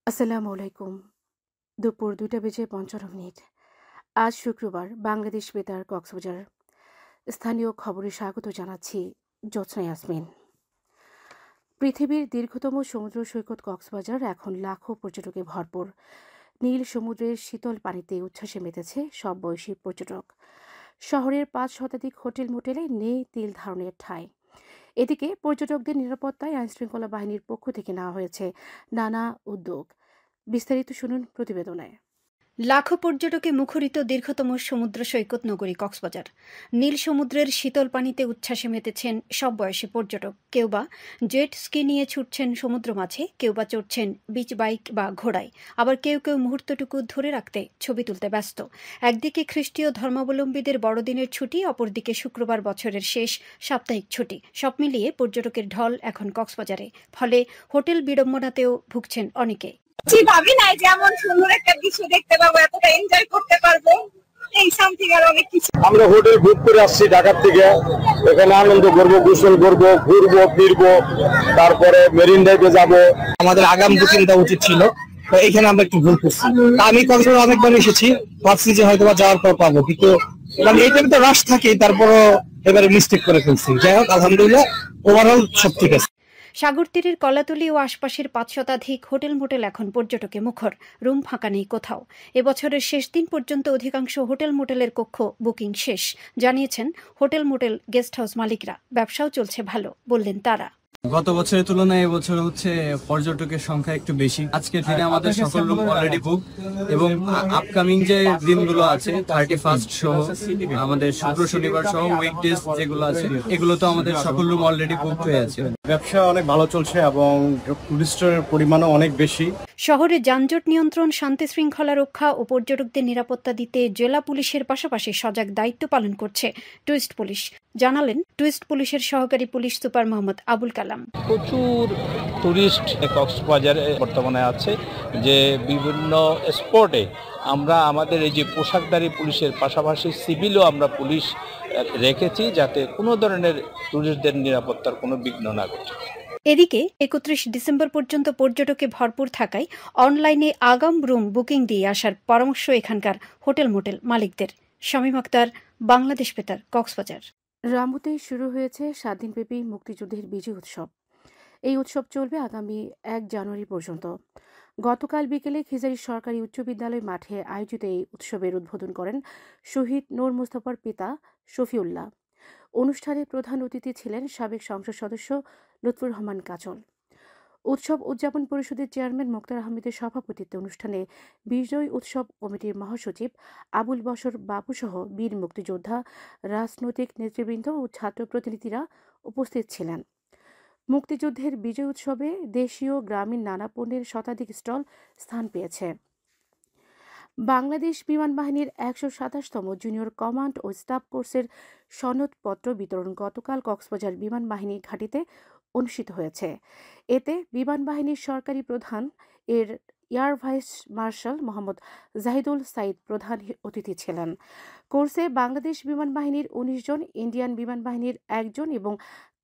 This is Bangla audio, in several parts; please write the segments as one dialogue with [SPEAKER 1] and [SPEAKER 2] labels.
[SPEAKER 1] আসসালামু আলাইকুম। দুপুর ২টা বেজে ৫৫ মিনিট। আজ শুক্রবার বাংলাদেশ বেতার কক্সবাজার। স্থানীয় খবরে স্বাগত জানাচ্ছি জ্যোৎস্না ইয়াসমিন। পৃথিবীর দীর্ঘতম সমুদ্র সৈকত কক্সবাজার এখন লাখো পর্যটকে ভরপুর। নীল সমুদ্রের শীতল পানিতে উচ্ছ্বাসে মেতেছে সব বয়সী পর্যটক। শহরের ৫ শতাধিক হোটেল মোটেলে নেই তিল ধারণের ঠাঁই। এদিকে পর্যটকদের নিরাপত্তায় আইনশৃঙ্খলা বাহিনীর পক্ষ থেকে নেওয়া হয়েছে নানা উদ্যোগ। বিস্তারিত শুনুন প্রতিবেদনে।
[SPEAKER 2] লাখো পর্যটকে মুখরিত দীর্ঘতম সমুদ্র সৈকত নগরী কক্সবাজার। নীল সমুদ্রের শীতল পানিতে উচ্ছ্বাসে মেতেছেন সব বয়সী পর্যটক। কেউ বা জেট স্কি নিয়ে ছুটছেন সমুদ্র মাঝে, কেউ বা চড়ছেন বিচ বাইক বা ঘোড়ায়, আবার কেউ কেউ মুহূর্তটুকু ধরে রাখতে ছবি তুলতে ব্যস্ত। একদিকে খ্রিস্টীয় ধর্মাবলম্বীদের বড়দিনের ছুটি, অপরদিকে শুক্রবার বছরের শেষ সাপ্তাহিক ছুটি। সব মিলিয়ে পর্যটকের ঢল এখন কক্সবাজারে, ফলে হোটেল বিড়ম্বনাতেও ভুগছেন অনেকে।
[SPEAKER 3] ভাবি নাই যে এমন সুন্দর একটা দৃশ্য দেখতে পাবো, এতটা এনজয় করতে পারবো, এই সামথিং আর অনেক কিছু।
[SPEAKER 4] আমরা হোটেল বুক করে আসছি ঢাকার থেকে, এখানে আনন্দ করবো, গোসল করবো, ঘুরবো ফিরবো, তারপরে মেরিন ড্রাইভে যাবো।
[SPEAKER 5] আমাদের আগাম বুকিং দেওয়া উচিত ছিল, তো এখানে আমরা একটু ভুল করছি। আমি কক্সবাজার অনেকবার এসেছি, ভাবছি যে হয়তো যাওয়ার পর পাবো, কিন্তু এই টাইমে তো রাশ থাকে, তারপরও এবারে মিস্টেক করে ফেলছি। যাই হোক, আলহামদুলিল্লাহ ওভারঅল সব ঠিক আছে।
[SPEAKER 2] সাগর তীরের কলাতলী ও আশপাশের ৫ শতাধিক হোটেল মোটেল এখন পর্যটকে মুখর, রুম ফাঁকা নেই কোথাও। এবছরের শেষ দিন পর্যন্ত অধিকাংশ হোটেল মোটেলের কক্ষ বুকিং শেষ, জানিয়েছেন হোটেল মোটেল গেস্ট হাউস মালিকরা। ব্যবসাও চলছে ভালো, বললেন তারা।
[SPEAKER 6] গত বছরের তুলনায় এবছর পর্যটকের সংখ্যা একটু বেশি। আজকের দিনে আমাদের সকল রুম অলরেডি বুক, এবং আপকামিং যে দিনগুলো আছে 31 সহ আমাদের শুক্র শনিবার সহ উইকডেজ যেগুলো আছে, এগুলো তো আমাদের সকল রুম অলরেডি বুক হয়ে আছে।
[SPEAKER 7] ব্যবসা অনেক ভালো চলছে এবং টুরিস্টের পরিমাণও অনেক বেশি।
[SPEAKER 2] শহরে যানজট নিয়ন্ত্রণ, শান্তি শৃঙ্খলা রক্ষা ও পর্যটকদের নিরাপত্তা দিতে জেলা পুলিশের পাশাপাশি সজাগ দায়িত্ব পালন করছে টুরিস্ট পুলিশ, জানালেন টুরিস্ট পুলিশের সহকারী পুলিশ সুপার মোহাম্মদ আবুল কালাম।
[SPEAKER 8] প্রচুর টুরিস্ট কক্সবাজারে বর্তমানে আছে, যে বিভিন্ন স্পটে আমরা আমাদের এই যে পোশাকধারী পুলিশের পাশাপাশি সিভিলও আমরা পুলিশ রেখেছি, যাতে কোনো ধরনের টুরিস্টদের নিরাপত্তার কোনো বিঘ্ন না ঘটে।
[SPEAKER 2] এদিকে ৩১ ডিসেম্বর পর্যন্ত পর্যটকে ভরপুর থাকায় অনলাইনে আগাম রুম বুকিং দিয়ে আসার পরামর্শ এখানকার হোটেল মোটেল মালিকদের। শামীম আক্তার, বাংলাদেশ বেতার, কক্সবাজার।
[SPEAKER 1] রামুতেই শুরু হয়েছে ৭ দিনব্যাপী মুক্তিযুদ্ধের বিজয় উৎসব। এই উৎসব চলবে আগামী ১ জানুয়ারি পর্যন্ত। গতকাল বিকেলে খিজারি সরকারি উচ্চ বিদ্যালয় মাঠে আয়োজিত এই উৎসবের উদ্বোধন করেন শহীদ নূর মুস্তাফার পিতা শফিউল্লাহ। অনুষ্ঠানে প্রধান অতিথি ছিলেন সাবেক সংসদ সদস্য লুৎফুর রহমান কাজল। উৎসব উদযাপন পরিষদের চেয়ারম্যান মোক্তার আহমেদের সভাপতিত্বে অনুষ্ঠানে বিজয় উৎসব কমিটির মহাসচিব আবুল বশর বাবুসহ বীর মুক্তিযোদ্ধা, রাজনৈতিক নেতৃবৃন্দ ও ছাত্র প্রতিনিধিরা উপস্থিত ছিলেন। মুক্তিযুদ্ধের বিজয় উৎসবে দেশীয় গ্রামীণ নানা পণ্যের শতাধিক স্টল স্থান পেয়েছে। বাংলাদেশ বিমান বাহিনীর ১২৭তম জুনিয়র কমান্ড ও স্টাফ কোর্সের সনদপত্র বিতরণ গতকাল কক্সবাজার বিমান বাহিনী ঘাঁটিতে অনুষ্ঠিত হয়েছে। এতে বিমান বাহিনীর সরকারি প্রধান air vice marshal Mohammad Zahidul Sayeed প্রধান অতিথি ছিলেন। কোর্সে বাংলাদেশ বিমান বাহিনীর ১৯ জন, ইন্ডিয়ান বিমান বাহিনীর ১ জন এবং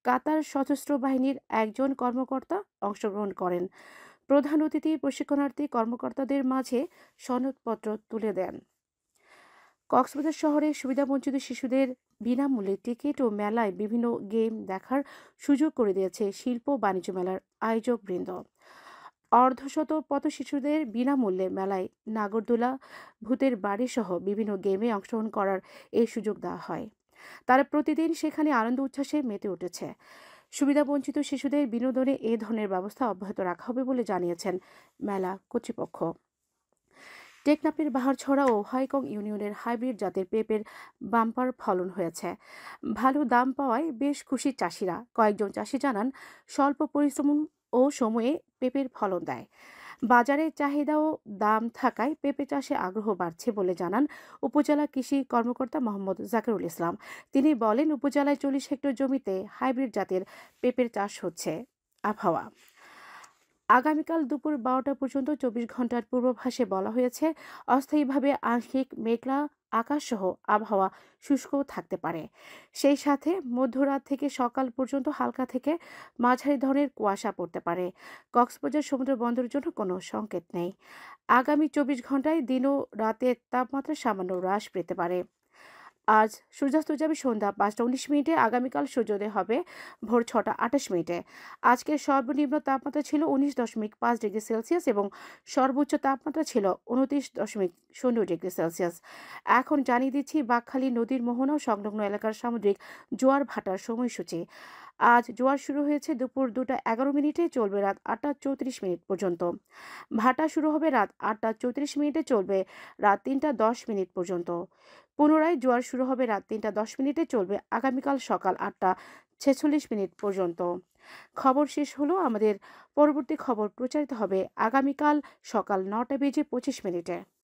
[SPEAKER 1] কাতার সশস্ত্র বাহিনীর ১ জন কর্মকর্তা অংশগ্রহণ করেন। প্রধান অতিথি প্রশিক্ষণার্থী কর্মকর্তাদের মাঝে সনদপত্র তুলে দেন। কক্সবাজার শহরে সুবিধাবঞ্চিত শিশুদের বিনামূল্যে টিকিট ও মেলায় বিভিন্ন গেম দেখার সুযোগ করে দিয়েছে শিল্প বাণিজ্য মেলার আয়োজকবৃন্দ। অর্ধশত পথ শিশুদের বিনামূল্যে মেলায় নাগরদোলা, ভূতের বাড়ি সহ বিভিন্ন গেমে অংশগ্রহণ করার এই সুযোগ দেওয়া হয়। তারা প্রতিদিন সেখানে আনন্দ উচ্ছ্বাসে মেতে উঠেছে। সুবিধাবঞ্চিত শিশুদের বিনোদনে এ ধরনের ব্যবস্থা অব্যাহত রাখা হবে বলে জানিয়েছেন মেলা কর্তৃপক্ষ। টেকনাফের বাহারছড়া ও হাইকং ইউনিয়নের হাইব্রিড জাতের পেঁপের বাম্পার ফলন হয়েছে। ভালো দাম পাওয়ায় বেশ খুশি চাষিরা। কয়েকজন চাষি জানান, স্বল্প পরিশ্রম ও সময়ে পেঁপের ফলন দেয়। বাজারে চাহিদা ও দাম থাকায় পেঁপে চাষে আগ্রহ বাড়ছে বলে জানান উপজেলা কৃষি কর্মকর্তা মোহাম্মদ জাকিরুল ইসলাম। তিনি বলেন, উপজেলায় ৪০ হেক্টর জমিতে হাইব্রিড জাতের পেঁপের চাষ হচ্ছে। আবহাওয়া আগামীকাল দুপুর ১২টা পর্যন্ত ২৪ ঘন্টার পূর্বাভাসে বলা হয়েছে, অস্থায়ীভাবে আংশিক মেঘলা আকাশ সহ আবহাওয়া শুষ্কও থাকতে পারে। সেই সাথে মধ্যরাত থেকে সকাল পর্যন্ত হালকা থেকে মাঝারি ধরনের কুয়াশা পড়তে পারে। কক্সবাজার সমুদ্র বন্দরের জন্য কোনো সংকেত নেই। আগামী 24 ঘন্টায় দিন ও রাতের তাপমাত্রা সামান্য হ্রাস পেতে পারে। আজ সূর্যাস্ত যাবে সন্ধ্যা 5টা 19 মিনিটে, আগামীকাল সূর্যোদয় হবে ভোর 6টা 28 মিনিটে। আজকের সর্বনিম্ন তাপমাত্রা ছিল 19.5 ডিগ্রি সেলসিয়াস এবং সর্বোচ্চ তাপমাত্রা ছিল 29.0 ডিগ্রি সেলসিয়াস। এখন জানিয়ে দিচ্ছি বাঁকখালী নদীর মোহনা ও সংলগ্ন এলাকার সামুদ্রিক জোয়ার ভাটার সময়সূচি। আজ জোয়ার শুরু হয়েছে দুপুর 2টা 11 মিনিটে, চলবে রাত 8টা 34 মিনিট পর্যন্ত। ভাটা শুরু হবে রাত 8টা 34 মিনিটে, চলবে রাত 3টা 10 মিনিট পর্যন্ত। পুনরায় জোয়ার শুরু হবে রাত 3টা 10 মিনিটে, চলবে আগামীকাল সকাল 8টা 46 মিনিট পর্যন্ত। খবর শেষ হলো। আমাদের পরবর্তী খবর প্রচারিত হবে আগামীকাল সকাল 9টা বেজে 25 মিনিটে।